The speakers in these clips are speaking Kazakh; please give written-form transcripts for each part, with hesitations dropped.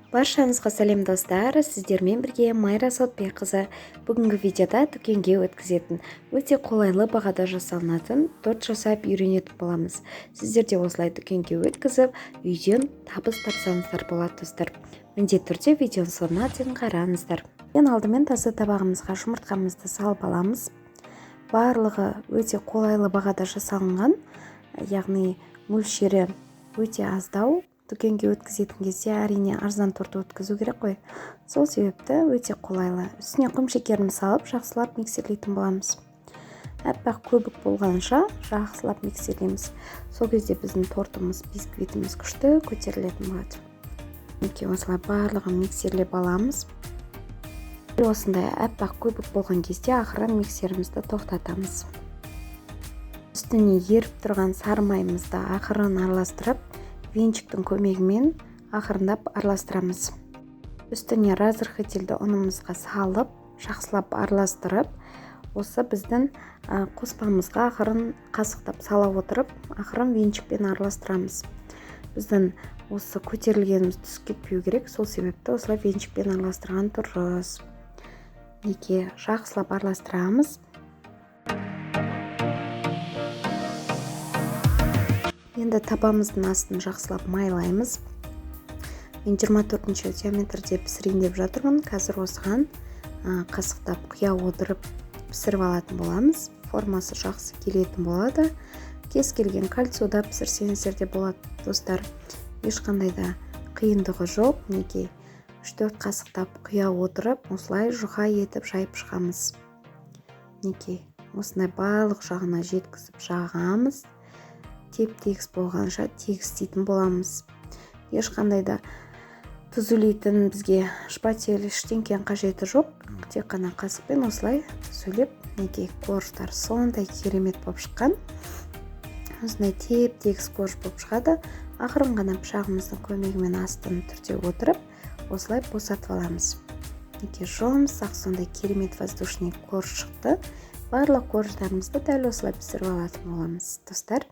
Баршаңызға сәлем достар, сіздермен бірге Майра Сотбекқызы. Бүгінгі видеода дүкенге өткізетін өте қолайлы бағада жасалынатын торт жасап үйренетін боламыз. Сіздер де осылай дүкенге өткізіп, үйден табыс тапсаңыздар болады достар. Міндетті түрде видеоның соңына дейін қараңыздар. Ең алдымен таза табағымызға жұмыртқамызды салып аламыз. Барлығы өте қолайлы бағада жасалынған, яғни мөлшері өте аздау. Дүкенге өткізетін кезде әрине арзан торт өткізу керек қой. Сол себепті өте қолайлы. Үстіне құм шекерін салып, жақсылап миксерлейтін боламыз. Аппақ көбік болғанша жақсылап миксерлейміз. Сол кезде біздің тортымыз, бисквитіміз күшті көтерілетін болады. Мінекей осылай барлығын миксерлеп аламыз. Осындай аппақ көбік болған кезде ақырын миксерімізді тоқтатамыз. Үстіне еріп тұрған сары майымызды ақырын араластырып, венчиктің көмегімен ақырындап араластырамыз. Үстіне разрыхителді ұнымызға салып, жақсылап араластырып, осы біздің қоспамызға ақырын қасықтап сала отырып, ақырын венчикпен араластырамыз. Біздің осы көтерілгеніміз түсіп кетпеу керек, сол себепті осылай венчикпен араластырған дұрыс. Неге жақсылап араластырамыз. Енді табамыздың астын жақсылап майлаймыз. Мен 24-ші диаметрде пісірейін деп жатырмын. Қазір осыған қасықтап құя отырып пісіріп алатын боламыз. Формасы жақсы келетін болады. Кез келген кольцода пісірсеңіздер де болады достар. Ешқандай да қиындығы жоқ. Неге 3-4 қасықтап құя отырып, осылай жұқа етіп жайып шығамыз. Неге осындай барлық жағына жеткізіп жағамыз. Теп-тегіс болғанша тегістейтін боламыз. Ешқандай да түзулейтін бізге шпатель ештеңенің қажеті жоқ. Тек қана қасықпен осылай түзулеп, неге корждар сондай керемет болып шыққан. Осындай теп-тегіс корж болып шығады. Ақырын ғана пышағымыздың көмегімен астын түрте отырып, осылай босатып аламыз. Неге жұмсақ сондай керемет воздушный корж шықты. Барлық корждарымызды дәл осылай пісіріп алатын боламыз достар.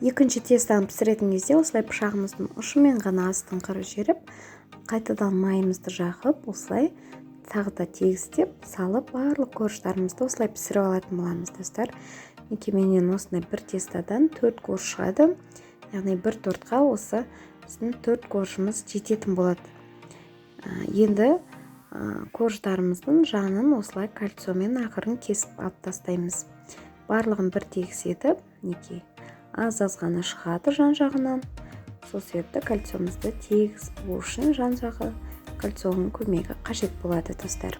Екінші тестаны пісіретін кезде осылай пышағымыздың ұшымен ғана астын қырып жеріп, қайтадан майымызды жағып, осылай тағы да тегістеп салып, барлық корждарымызды осылай пісіріп алатын боламыз достар. Менен осындай бір тестадан 4 корж шығады. Яғни бір тортқа осы біздің 4 коржымыз жететін болады. Енді корждарымыздың жанын осылай кольцомен ақырын кесіп алып тастаймыз. Барлығын бір тегіс етіп, неге аз-аз ғана шығады жан жағынан. Сол себепті кольцомызды тегіс болу үшін жан жағы кольцоның көмегі қажет болады достар.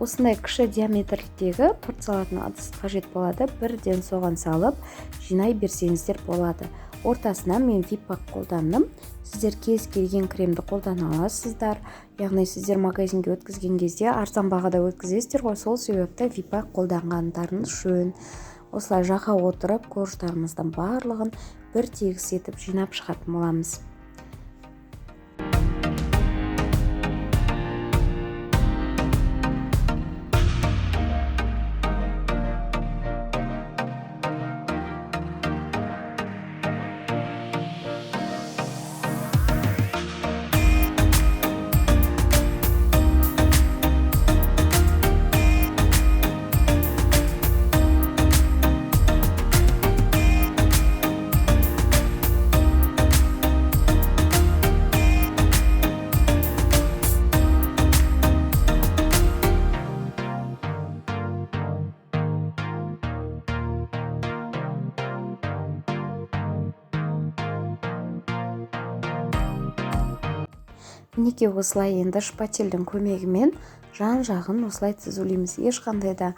Осындай кіші диаметрдегі торт салатын ыдыс қажет болады. Бірден соған салып, жинай берсеңіздер болады. Ортасына мен випак қолдандым. Сіздер кез келген кремді қолдана аласыздар. Яғни сіздер магазинге өткізген кезде арзан бағада өткізесіздер ғой, сол себепті випак қолданғандарыңыз жөн. Осылай жақа отырып, корждарымыздың барлығын бір тегіс етіп жинап шығатын боламыз. Мінекей осылай енді шпательдің көмегімен жан жағын осылай түзулейміз. Ешқандай да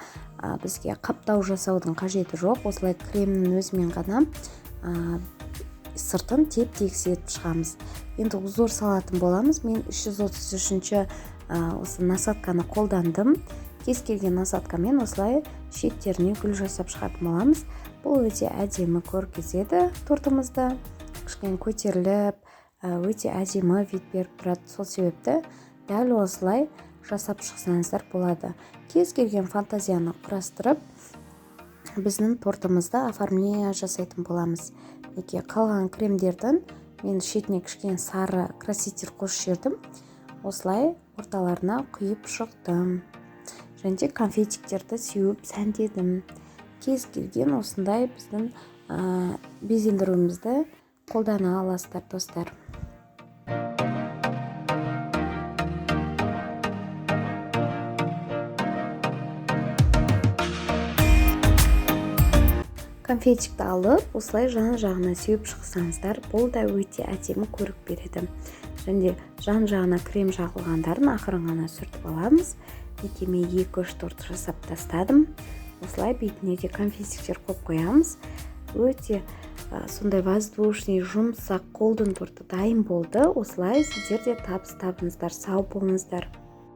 бізге қаптау жасаудың қажеті жоқ. Осылай кремнің өзімен ғана сыртын теп-тегіс етіп шығамыз. Енді узор салатын боламыз. Мен 333-ші осы насатканы қолдандым. Кез келген насаткамен осылай шеттеріне гүл жасап шығатын боламыз. Бұл өте әдемі көркезеді тортымызды. Кішкене көтеріліп, өте әдемі вид беріп тұрады. Сол себепті дәл осылай жасап шықсаңыздар болады. Кез келген фантазияны құрастырып біздің тортымызды оформление жасайтын боламыз. Неге қалған кремдердің мен шетіне кішкене сары краситель қосып жібердім. Осылай орталарына құйып шықтым. Және де конфетиктерді сеуіп сәндедім. Кез келген осындай біздің безендіруімізді қолдана аласыздар достар. Конфетикті алып, осылай жан-жағына сеуіп шықсаңыздар, бұл да өте әдемі көрік береді. Және жан-жағына крем жағылғандарын ақырын ғана сүртіп аламыз. Мен 2-3 торт жасап тастадым. Осылай бетіне де конфетиктер қойып қоямыз. Өте сондай воздушный, жұмсақ қолдың торты дайын болды. Осылай сіздер де табыс табыңыздар, сау болыңыздар.